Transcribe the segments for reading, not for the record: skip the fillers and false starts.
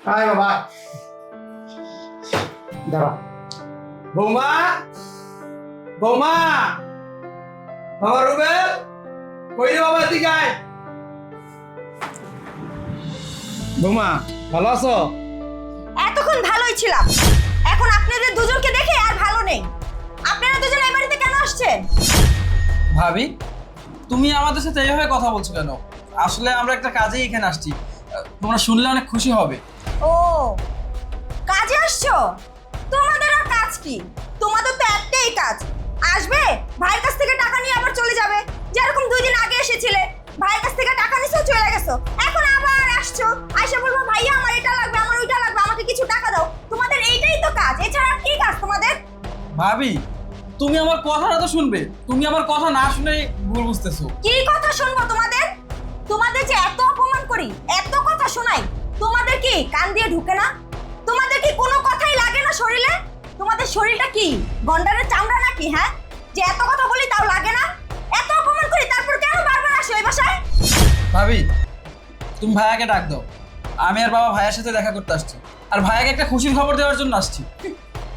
আয় বাবা, দাঁড়া। বৌমা, বৌমা, বাবা রুবেল, কই রে বাবা, এদিকে আয়। বৌমা, ভালো আছো? এতক্ষণ ভালোই ছিলাম, এখন আপনাদের দুজনকে দেখে আর ভালো নেই। আপনারা দুজন এই বাড়িতে কেন আসছেন? ভাবি, তুমি আমাদের সাথে এইভাবে কথা বলছো কেন? আসলে আমরা একটা কাজেই এখানে আসছি, তোমরা শুনলে অনেক খুশি হবে। ও, কাজে আসছো? তোমাদের আর কাজ কি? তোমাদের তো একটাই কাজ, আসবে ভাইয়ের কাছ থেকে টাকা নিয়ে আবার চলে যাবে। যেরকম 2 দিন আগে এসেছিলে, ভাইয়ের কাছ থেকে টাকা নিছো, চলে গেছো। এখন আবার আসছো, আইসা বলবো ভাইয়া আমার এটা লাগবে, আমার ওইটা লাগবে, আমাকে কিছু টাকা দাও। তোমাদের এইটাই তো কাজ, এছাড়া আর কি কাজ তোমাদের? ভাবি, তুমি আমার কথাটা তো শুনবে। তুমি আমার কথা না শুনে ভুল বুঝতেছো। কি কথা শুনবো তোমাদের? তোমাদের যে এত অপমান করি, এত কথা শোনাই, তোমাদের কি কান দিয়ে ঢুকে না? তোমাদের কি কোনো কথাই লাগে না শরীরে? তোমাদের শরীরটা কি গন্ডারের চামড়া নাকি? হ্যাঁ, যে এত কথা বলি তাও লাগে না? এত অপমান করি তারপর কেন বারবার আসো এই বাসায়? ভাবি, তুমি ভাইয়াকে ডাক দাও। আমি আর বাবা ভাইয়ের সাথে দেখা করতে আসছি, আর ভাইয়াকে একটা খুশির খবর দেওয়ার জন্য আসছি।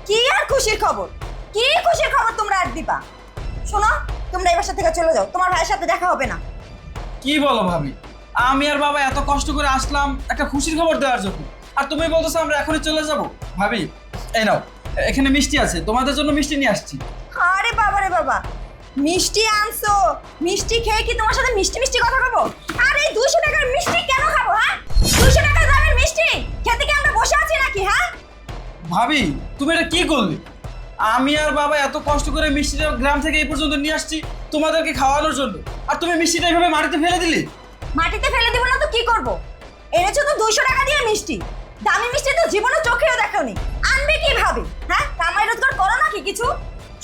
কি আর খুশির খবর? কি খুশির খবর তোমরা আর দিবা? শোনো, তোমরা এই বাসা থেকে চলে যাও, তোমার ভাইয়ের সাথে দেখা হবে না। কি বলো ভাবি? আমি আর বাবা এত কষ্ট করে আসলাম একটা খুশির খবর দেওয়ার জন্য, আর তুমি বলতেছো আমরা এখনই চলে যাব? ভাবি, এই নাও, এখানে মিষ্টি আছে, তোমাদের জন্য মিষ্টি নিয়ে আসছি। আরে বাবা রে বাবা, মিষ্টি আনছো? মিষ্টি খেয়ে কি তোমার সাথে মিষ্টি মিষ্টি কথা বলবো? আর এই 200 টাকার মিষ্টি কেন খাবো? হ্যাঁ, 200 টাকা দামের মিষ্টি খেতে কি আমরা বসে আছি নাকি? হ্যাঁ, ভাবি, তুমি এটা কি করলে? আমি আর বাবা এত কষ্ট করে মিষ্টিটা গ্রাম থেকে এই পর্যন্ত নিয়ে আসছি তোমাদেরকে খাওয়ানোর জন্য, আর তুমি মিষ্টিটা এইভাবে মাটিতে ফেলে দিলে। মাটিতে ফেলে দিব না তো কি করব? এনেছো তো 200 টাকা দিয়ে মিষ্টি, দামি মিষ্টি তো জীবনে চোখেও দেখোনি। আনবে কিভাবে? হ্যাঁ, কামাই রোজগার করো নাকি কিছু?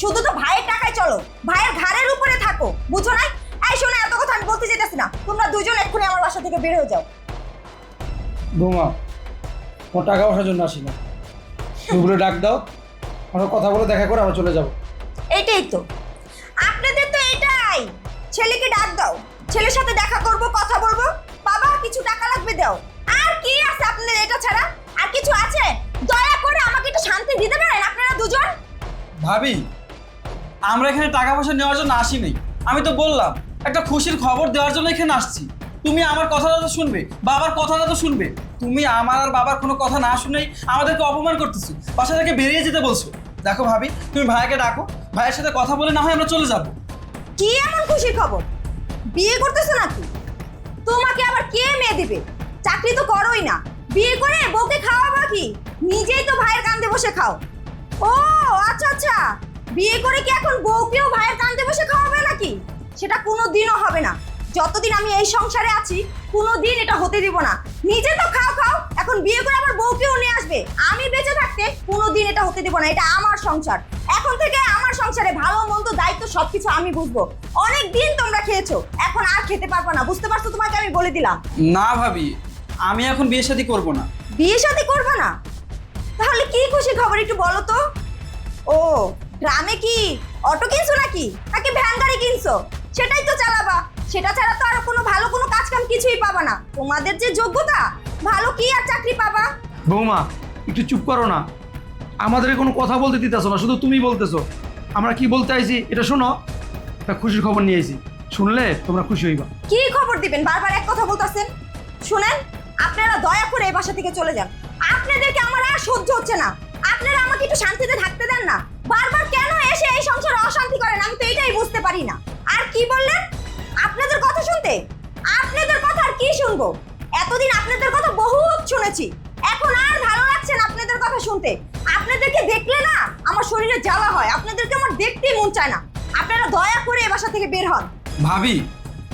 শুধু তো ভাইয়ের টাকায় চলো, ভাইয়ের ঘাড়ের উপরে থাকো, বুঝো না? এই শোনো, এত কথা আমি বলতে চাইতেছি না, তোমরা দুজন এক্ষুনি আমার বাসা থেকে বের হয়ে যাও। বৌমা, ও টাকা পয়সার জন্য আসি না, ওগুলো ডাক দাও, আমরা কথা বলে দেখা করে আমরা চলে যাব। এইটাই তো আপনাদের তো এটাই, ছেলেকে ডাক দাও, ছেলের সাথে দেখা করব, কথা বলবো, বাবা কিছু টাকা লাগবে দাও। আর কি আছে আপনাদের এটা ছাড়া? আর কিছু আছে? দয়া করে আমাকে একটু শান্তি দিতে পারেন আপনারা দুজন? ভাবি, আমরা এখানে টাকা পয়সা নেওয়ার জন্য আসিনি। আমি তো বললাম একটা খুশির খবর দেওয়ার জন্য এখানে আসছি। তুমি আমার কথাটা তো শুনবে, বাবার কথাটা তো শুনবে। তুমি আমার আর বাবার কোনো কথা না শুনেই আমাদেরকে অপমান করতেছো, বাসা থেকে বেরিয়ে যেতে বলছো। দেখো ভাবি, তুমি ভাইয়াকে ডাকো, ভাইয়ের সাথে কথা বলে না হয় আমরা চলে যাব। কি এমন খুশির খবর? বিয়ে করতেছো নাকি? তোমাকে আবার কে মেয়ে দিবে? চাকরি তো করোই না, বিয়ে করে বউকে খাওয়াবা কি? নিজেই তো ভাইয়ের কাঁধে বসে খাও। ও আচ্ছা আচ্ছা, বিয়ে করে কি এখন বউকেও ভাইয়ের কাঁধে বসে খাওয়াবে নাকি? সেটা কোনোদিনও হবে না। যতদিন আমি এই সংসারে আছি কোনোদিন এটা হতে দিব না। নিজে তো খাও খাও, এখন বিয়ে করে আবার বউকেও নিয়ে আসবে? আমি বেঁচে থাকতে কোনোদিন এটা হতে দিব না। এটা আমার সংসার, এখন থেকে আমার সংসারে ভালো মন্দ দায়িত্ব সবকিছু আমি বুঝবো। অনেক দিন তোমরা খেয়েছো, এখন আর খেতে পারবো না, বুঝতে পারছো? তোমাকে আমি বলে দিলাম। না ভাবি, আমি এখন বিয়ে শাদী করবো না। বিয়ে শাদী করবে না? তাহলে কি খুশি খবর একটু বলো তো? ও, গ্রামে কি অটো কিনছো নাকি, নাকি ভ্যান গাড়ি কিনছো? সেটাই তো চালাবা, সেটা ছাড়া তো আর কোনো ভালো কোনো কাজ কাম কিছুই পাবা না। তোমাদের যে যোগ্যতা, ভালো কি আর চাকরি পাবা? বৌমা, একটু চুপ করো না, আমাদের কোনো কথা বলতে দিতেছো না, শুধু তুমি বলতেছো। আমরা কি বলতে আইছি এটা শোনো, একটা খুশির খবর নিয়ে আইছি, শুনলে তোমরা খুশি হইবা। কি খবর দিবেন? বারবার এক কথা বলতেছেন। শুনেন, আপনারা দয়া করে এই বাসা থেকে চলে যান। আপনাদেরকে আমার আর সহ্য হচ্ছে না। আপনারা আমাকে একটু শান্তিতে থাকতে দেন না। বারবার কেন এসে এই সংসারে অশান্তি করেন, আমি তো এটাই বুঝতে পারি না। আর কি বললেন? আপনাদের কথা শুনতে? আপনাদের কথা আর কি শুনবো? এতদিন আপনাদের কথা বহুত শুনেছি, এখন আর ভালো লাগছে না আপনাদের কথা শুনতে। আপনাদেরকে দেখলে না আমার শরীরে জ্বালা হয়, আপনাদেরকে আমার দেখতেই মন চায় না। আপনারা দয়া করে এই বাসা থেকে বের হন। ভাবি,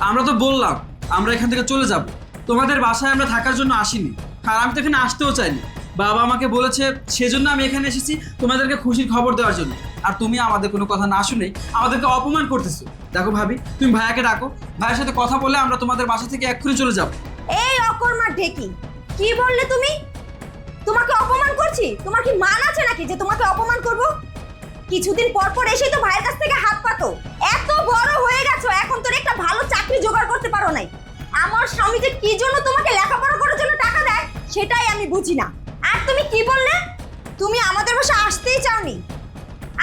আমরা তো বললাম আমরা এখান থেকে চলে যাব, তোমাদের বাসায় আমরা থাকার জন্য আসিনি, আর আমি তো এখানে আসতেও চাইনি। বাবা আমাকে বলেছে, সেজন্য আমি এখানে এসেছি তোমাদেরকে খুশির খবর দেওয়ার জন্য। আর তুমি আমাদের কোনো কথা না শুনেই আমাদেরকে অপমান করতেছো। দেখো ভাবি, তুমি ভাইয়াকে ডাকো, ভাইয়ের সাথে কথা বলে আমরা তোমাদের বাসা থেকে এক্ষুনি চলে যাব। এই অকর্মার ঢেকি, কি বললে তুমি? তোমাকে অপমান করছি? তোমার কি মান আছে নাকি যে তোমাকে অপমান করব? কিছুদিন পর পর এসেই তো ভাইয়ের কাছ থেকে হাত পাতো। এত বড় হয়ে গেছো, এখন তোর একটা ভালো চাকরি জোগাড় করতে পারো নাই। আমার স্বামী যে কি জন্য তোমাকে লেখাপড়া করার জন্য টাকা দেয় সেটাই আমি বুঝি না। আর তুমি কি বললে? তুমি আমাদের বাসায় আসতেই চাওনি?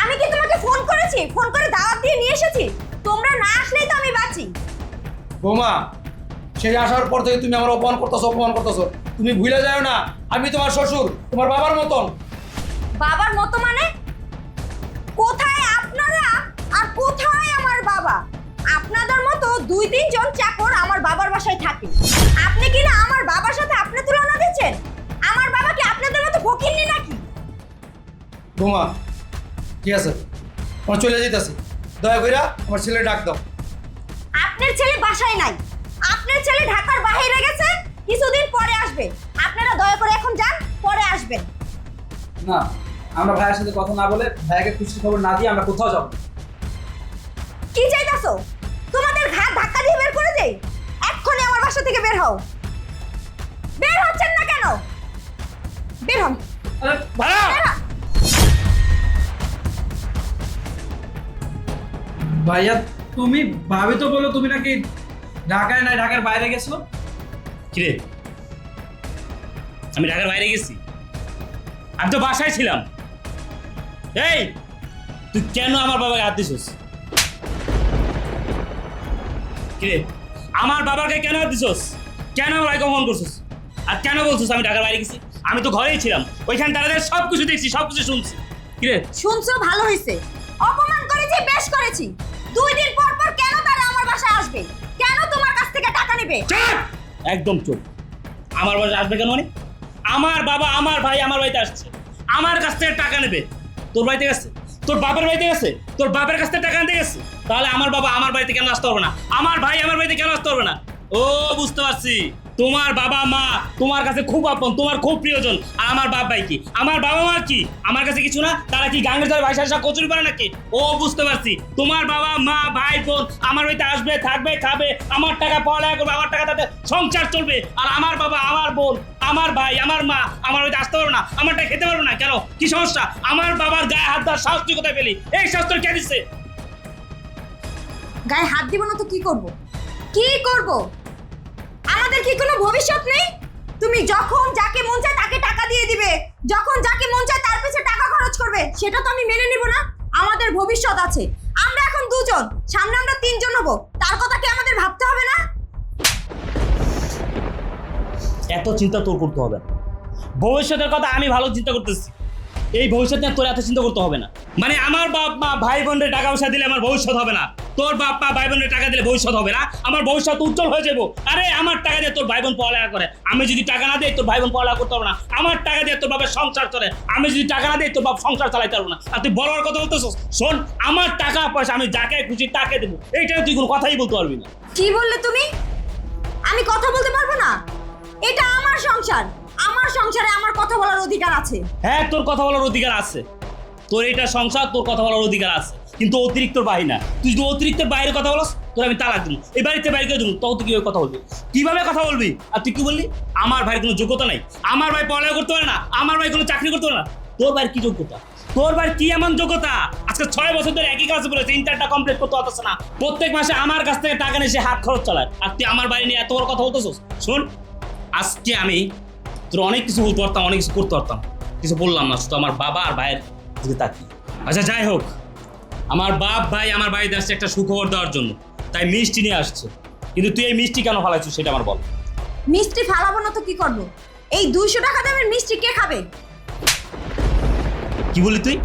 আমি কি তোমাকে ফোন করেছি, ফোন করে দাওয়াত দিয়ে নিয়ে এসেছি? তোমরা না আসলেই তো আমি বাঁচি। বৌমা, সেই আসার পর থেকে তুমি আমার অপমান করতেছো। তুমি ভুলে যাও না, আমি তোমার শ্বশুর, তোমার বাবার মতন। বাবার মতো মানে? কোথায় আপনারা আর কোথায় আমার বাবা? আপনাদের মতো 2-3 জন চাকর আমার বাবার বাসায় থাকে। আপনি কি না আমার বাবার সাথে আপনি তুলনা দিচ্ছেন? আমার বাবা কি আপনাদের মতো ফকিন্নি নাকি? বৌমা, ঠিক আছে, আমার চলে যেতেছি। দয়া করে আমার ছেলে ডাক দাও। আপনার ছেলে বাসায় নাই। আপনার ছেলে ঢাকার বাইরে গেছে, কিছুদিন পরে আসবে। আপনারা দয়া করে এখন যান, পরে আসবেন। না, আমরা ভাইয়ের সাথে কথা না বলে, ভাইয়াকে খুশির খবর না দিয়ে আমরা কোথাও যাবো না। কি চাইতাছো? তোমাদের ঘাট ধাক্কা দিয়ে বের করে দেই? এক্ষুনি আমার বাসা থেকে বের হও। বের হচ্ছেন না কেন? বের হন। আরে ভাইয়া! বের হন। ভাইয়া, তুমি ভাবি তো বলো তুমি নাকি ঢাকায় নাই, ঢাকার বাইরে গেছো। কিরে, আমি ঢাকার বাইরে গেছি? আমি তো বাসায় ছিলাম। এই, তুই কেন আমার বাবাকে হাত দিছিস? কিরে, আমার বাবাকে কেন হাত দিছিস? কেন আমার ভাইকে অপমান করছিস? আর কেন বলছিস আমি ঢাকার বাইরে গেছি? আমি তো ঘরেই ছিলাম, ওইখানে দাঁড়াতে সব কিছু দেখছি, সব কিছু শুনছি। কিরে, শুনছো, ভালো হয়েছে। অপমান করেছি, বেশ করেছি। 2 দিন পর পর কেন তারা আমার বাসায় আসবে? কেন তোমার কাছ থেকে টাকা নেবে? চুপ! একদম চুপ। আমার বাসায় আসবে কেন মানে? আমার বাবা, আমার ভাই আমার বাড়িতে আসছে, আমার কাছ থেকে টাকা নেবে। তোর বাড়িতে গেছে, তোর বাপের বাড়িতে গেছে, তোর বাপের কাছ থেকে টাকা নিতে গেছে। তাহলে আমার বাবা আমার বাড়িতে কেন আসতে পারবে না? আমার ভাই আমার বাড়িতে কেন আসতে পারবে না? ও, বুঝতে পারছি। তোমার বাবা মা তোমার কাছে খুব আপন, তোমার খুব প্রিয়জন। আর আমার বাপ ভাই কি? আমার বাবা মা কি আমার কাছে কিছু না? তারা কি গাঙ্গের জলে ভাই শাসা কচুরি পারে নাকি? ও, বুঝতে পারছি। তোমার বাবা মা ভাই বোন আমার বাড়িতে আসবে, থাকবে, খাবে, আমার টাকা পড়ালেখা করবে, আমার টাকা তাদের সংসার চলবে। আর আমার বাবা, আমার বোন, আমার ভাই, আমার মা আমার বাড়িতে আসতে পারবে না, আমারটা খেতে পারবে না। কেন, কি সমস্যা? আমার বাবার গায়ে হাত দেওয়ার সাহস তুই কোথায় পেলি? এই সাহস তোর কে দিচ্ছে? গায়ে হাত দিব না তো কি করব? কি করব? আমাদের কি কোনো ভবিষ্যৎ নেই? তুমি যখন যাকে মন চায় তাকে টাকা দিয়ে দিবে, যখন যাকে মন চায় তার পিছে টাকা খরচ করবে, সেটা তো আমি মেনে নিব না। আমাদের ভবিষ্যৎ আছে। আমরা এখন 2 জন, সামনে আমরা 3 জন হব। তার কথা কি আমাদের ভাবতে হবে না? এত চিন্তা তোর করতে হবে না। ভবিষ্যতের কথা আমি ভালো চিন্তা করতেছি। এই ভবিষ্যৎ নিয়ে তোর এত চিন্তা করতে হবে না। মানে আমার বাপ মা ভাই বোনের টাকা পয়সা দিলে আমার ভবিষ্যৎ হবে না, তোর বাপ মা ভাই বোনের টাকা দিলে ভবিষ্যৎ হবে না, আমার ভবিষ্যৎ উজ্জ্বল হয়ে যাবো। আরে আমার টাকা দিয়ে তোর ভাই বোন পড়ালেখা করে, আমি যদি টাকা না দিই তোর ভাই বোন পড়ালেখা করতে পারবো না। আমার টাকা দিয়ে তোর বাবার সংসার চলে, আমি যদি টাকা না দিই তোর বাপ সংসার চালাইতে পারবো না। আর তুই বড় বড় কথা বলতেছিস? শোন, আমার টাকা পয়সা আমি যাকে খুশি তাকে দেবো, এইটা তুই কোনো কথাই বলতে পারবি না। কি বললে তুমি? আমি কথা বলতে পারবো না? এটা আমার সংসার, আমার সংসারে আমার কথা বলার অধিকার আছে। হ্যাঁ, তোর কথা বলার অধিকার আছে। তোর এটা সংসার, তোর কথা বলার অধিকার আছে, কিন্তু অতিরিক্ত বাইরে না। তুই যদি অতিরিক্ত বাইরে কথা বলস, তোর আমি তালাক দেবো, এই বাড়িতে বাইরে করে দেবো। তখন তুই কিভাবে কথা বলবি? কিভাবে কথা বলবি? আর তুই কি বললি? আমার ভাইয়ের কোনো যোগ্যতা নাই, আমার ভাই পড়ালেখা করতে পারে না, আমার ভাই কোনো চাকরি করতে পারে না। তোর ভাইয়ের কি যোগ্যতা? তোর ভাইয়ের কি এমন যোগ্যতা? আজকে 6 বছর ধরে একই কাজ করেছে, ইন্টারটা কমপ্লিট করতে পারতেছে না। প্রত্যেক মাসে আমার কাছ থেকে টাকা নিয়ে সে হাত খরচ চালায়, আর তুই আমার বাড়ি নিয়ে এত বড় কথা বলতেছিস? শোন, আজকে আমি তোর অনেক কিছু বলতে পারতাম, অনেক কিছু করতে পারতাম, কিছু বললাম না, শুধু আমার বাবা আর ভাইয়ের দিকে তাকিয়ে। আচ্ছা, যাই হোক, আমার বাপ ভাই আমার বাড়িতে আসছে একটা সুখবর দেওয়ার জন্য, তাই মিষ্টি নিয়ে আসছে। কিন্তু তুই এই মিষ্টি কেন ফালাইছিস সেটা আমার বল। মিষ্টি ফালাবো না তো কি করব? এই 200 টাকা দামের মিষ্টি কে খাবে? কি বলি তুই?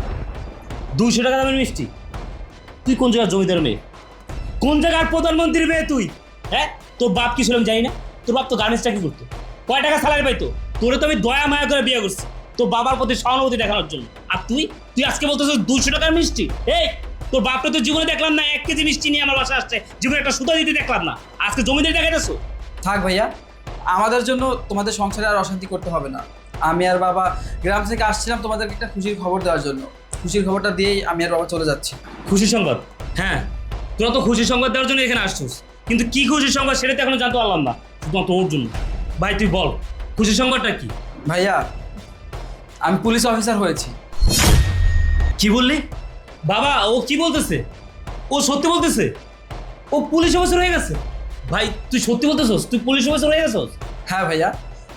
200 টাকা দামের মিষ্টি? তুই কোন জায়গার জমিদার মেয়ে, কোন জায়গার প্রধানমন্ত্রীর মেয়ে তুই? হ্যাঁ, তোর বাপ কি ছিল আমি জানি না? তোর বাপ তো গার্মেন্টস চাকরি করতো, কয় টাকা স্যালারি পাইতো? তোরে তো আমি দয়া মায়া করে বিয়ে করছি তোর বাবার প্রতি সহানুভূতি দেখানোর জন্য। আর তুই আজকে বলতেছিস 200 টাকার মিষ্টি? এই, তোর বাপটা তো জীবনে দেখলাম না 1 কেজি মিষ্টি নিয়ে আমার বাসায় আসছে, জীবনে একটা সুতা দিতে দেখলাম না, আজকে জমিদার দেখাইতেছো। থাক ভাইয়া, আমাদের জন্য তোমাদের সংসারে আর অশান্তি করতে হবে না। আমি আর বাবা গ্রাম থেকে আসছিলাম তোমাদেরকে একটা খুশির খবর দেওয়ার জন্য। খুশির খবরটা দিয়েই আমি আর বাবা চলে যাচ্ছি। খুশি সংবাদ? হ্যাঁ, তোরা তো খুশি সংবাদ দেওয়ার জন্য এখানে আসছিস, কিন্তু কি খুশি সংবাদ সেটা তো এখনো জানতে পারলাম না, শুধুমাত্র ওর জন্য। ভাই তুই বল, খুশি সংবাদটা কি? ভাইয়া, আমি পুলিশ অফিসার হয়েছি। কি বললি? বাবা, ও কি বলতেছে? ও সত্যি বলতেছে? ও পুলিশ অফিসার হয়ে গেছে? ভাই তুই সত্যি বলতেছস? তুই পুলিশ অফিসার হয়ে গেছস? হ্যাঁ ভাইয়া,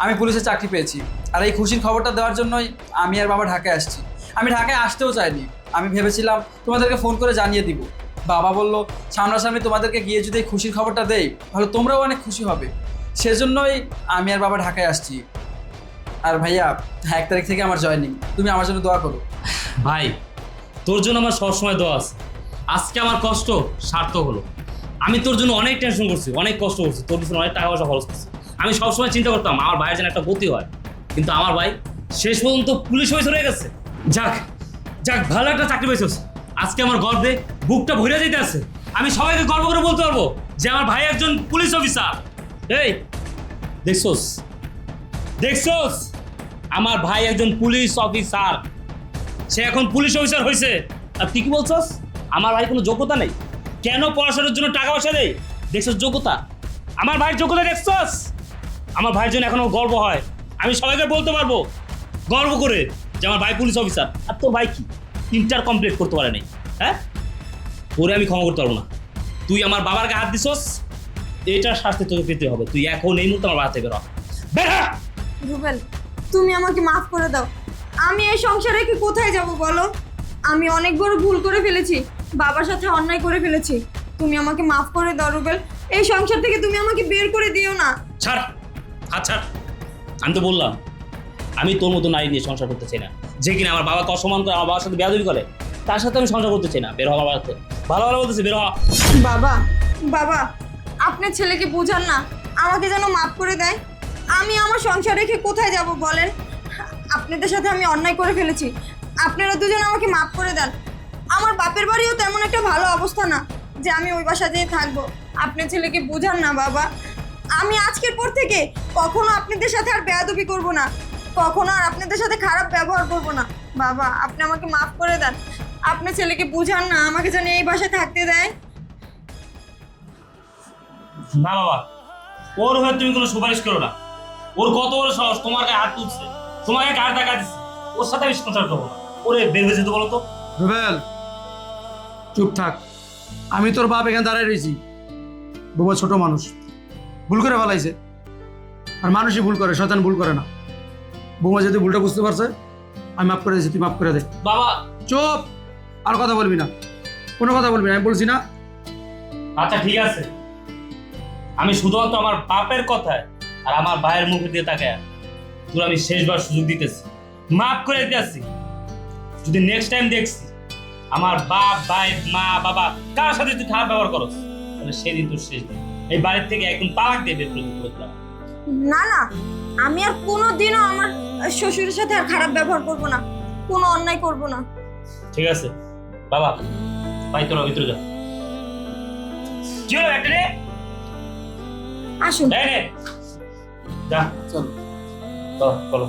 আমি পুলিশে চাকরি পেয়েছি। আর এই খুশির খবরটা দেওয়ার জন্যই আমি আর বাবা ঢাকায় আসছি। আমি ঢাকায় আসতেও চাইনি, আমি ভেবেছিলাম তোমাদেরকে ফোন করে জানিয়ে দিব। বাবা বলল সামনাসামনি তোমাদেরকে গিয়ে যদি এই খুশির খবরটা দেই তাহলে তোমরাও অনেক খুশি হবে, সেজন্যই আমি আর বাবা ঢাকায় আসছি। আর ভাইয়া 1 তারিখ থেকে আমার জয়েনিং, তুমি আমার জন্য দোয়া করো। ভাই তোর জন্য আমার সবসময় দোয়া আছে। আজকে আমার কষ্ট সার্থক হলো। আমি তোর জন্য অনেক টেনশন করছি, অনেক কষ্ট করছি, তোর পিছনে অনেক টাকা পয়সা খরচ করছি। আমি সবসময় চিন্তা করতাম আমার ভাইয়ের যেন একটা গতি হয়, কিন্তু আমার ভাই শেষ পর্যন্ত পুলিশ অফিসার হয়ে গেছে। যাক যাক, ভালো একটা চাকরি পেয়েছিস। আজকে আমার গর্বে বুকটা ভরে যেতে আছে। আমি সবাইকে গর্ব করে বলতে পারবো যে আমার ভাই একজন পুলিশ অফিসার। এই দেখছোস দেখছোস, আমার ভাই একজন পুলিশ অফিসার, সে এখন পুলিশ অফিসার হয়েছে। আর তুই কি বলছস আমার ভাই কোনো যোগ্যতা নেই? কেন পড়াশোনার জন্য টাকা পয়সা দেয়? দেখছস যোগ্যতা, আমার ভাইয়ের যোগ্যতা দেখছস? আমার ভাইয়ের জন্য এখনো গর্ব হয়। আমি সবাইকে বলতে পারবো গর্ব করে যে আমার ভাই পুলিশ অফিসার। আর তোর ভাই কি ইন্টার কমপ্লিট করতে পারে নাই? হ্যাঁ, ওরে আমি ক্ষমা করতে পারবো না। তুই আমার বাবার গায়ে হাত দিছস, এটার শাস্তি তোকে পেতে হবে। তুই এখন এই মুহূর্তে আমার বাড়ি থেকে বের হ, বের হ। রুবেল, তুমি আমাকে মাফ করে দাও। আমি এই সংসারে কি কোথায় যাব বলো? আমি অনেক বড় ভুল করে ফেলেছি, বাবার সাথে অন্যায় করে ফেলেছি। তুমি আমাকে মাফ করে দাও রুবেল। এই সংসার থেকে তুমি আমাকে বের করে দিও না। ছাড় হাত ছাড়। আমি তো বললাম আমি তোর মতো নারী নিয়ে সংসার করতে চাই না, যে কিনা আমার বাবাকে অসম্মান করে, আমার বাবার সাথে বেয়াদবি করে, তার সাথে আমি সংসার করতে চাই না। বের হওয়া বাড়াতে ভালো ভালো বলতেছি, বের হওয়া। বাবা, বাবা, আপনার ছেলেকে বোঝান না, আমাকে যেন মাফ করে দেয়। আমি আমার সংসার রেখে কোথায় যাব বলেন? আপনাদের সাথে আমি অন্যায় করে ফেলেছি, আপনারা দুজন আমাকে মাফ করে দেন। আমার বাপের বাড়িও তেমন একটা ভালো অবস্থা না যে আমি ওই বাসা যেয়ে থাকবো। আপনার ছেলেকে বোঝান না বাবা। আমি আজকের পর থেকে কখনো আপনাদের সাথে আর বেয়াদবি করব না, কখনো আর আপনাদের সাথে খারাপ ব্যবহার করব না। বাবা, আপনি আমাকে মাফ করে দেন। আপনার ছেলেকে বোঝান না, আমাকে যেন এই বাসায় থাকতে দেয়। না বাবা, ওর হয়ে তুমি কোনো সুপারিশ করো না। ওর কত বড় সাহস তোমার গায়ে হাত তুলছে, তোমাকে গায়ে টাকা দিচ্ছে, ওর সাথে আমি সংসার করবো না। ওরে বের হয়ে যেত বলো তো। রুবেল চুপ থাক। আমি তোর বাপ এখানে দাঁড়ায় রয়েছি। বৌমা ছোট মানুষ, ভুল করে ফেলাইছে। আর মানুষই ভুল করে, শয়তান ভুল করে না। বৌমা যদি ভুলটা বুঝতে পারছে, আমি মাফ করে দিয়েছি, তুই মাফ করে দে। বাবা চুপ, আর কথা বলবি না, কোনো কথা বলবি না, আমি বলছি না। আচ্ছা ঠিক আছে, আমি শুধুমাত্র আমার বাপের কথায় আর আমার ভাইয়ের মুখে দিয়ে তাকায় তোর আমি শেষবার সুযোগ দিতেছি, মাফ করে দিতেছি। যদি নেক্সট টাইম দেখছি আমার বাপ ভাই মা বাবা কার সাথে তুই খারাপ ব্যবহার করস, তাহলে সেদিন তোর শেষ দিন। এই বাড়ির থেকে একদম তালাক দিয়ে বের করে দিলাম। না না, আমি আর কোনোদিনও আমার শ্বশুরের সাথে আর খারাপ ব্যবহার করব না, কোনো অন্যায় করব না। ঠিক আছে বাবা, ভাই তোরা ভিতরে যা। কি হলো একটা রে? আসুন। এই নে, যা চলো। চলো।